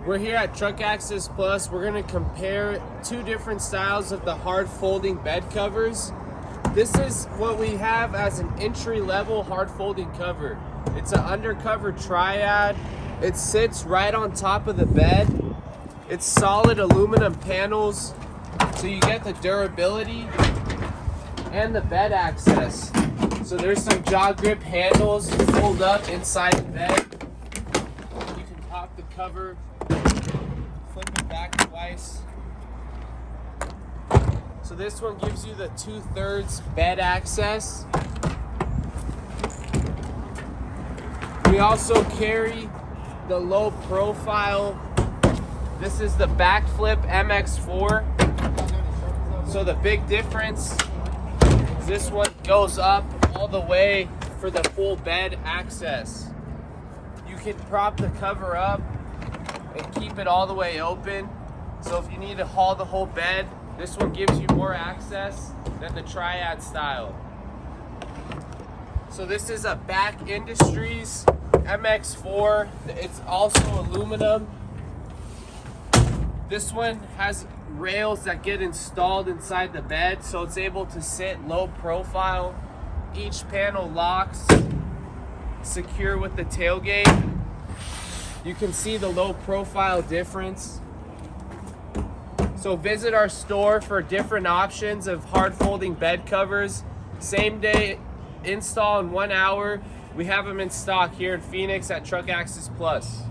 We're here at Truck Access Plus. We're going to compare two different styles of the hard folding bed covers. This is what we have as an entry-level hard folding cover. It's an undercover triad. It sits right on top of the bed. It's solid aluminum panels, so you get the durability and the bed access. So there's some jaw grip handles to fold up inside the bed. You can pop the cover, flip it back twice. So this one gives you the 2/3 bed access. We also carry the low profile. This is the backflip MX4. So the big difference is this one goes up all the way for the full bed access. You can prop the cover up and keep it all the way open. So if you need to haul the whole bed, this one gives you more access than the triad style. So this is a Back Industries MX4. It's also aluminum. This one has rails that get installed inside the bed, so it's able to sit low profile. Each panel locks secure with the tailgate. You can see the low profile difference. So visit our store for different options of hard folding bed covers. Same day install in 1 hour. We have them in stock here in Phoenix at Truck Access Plus.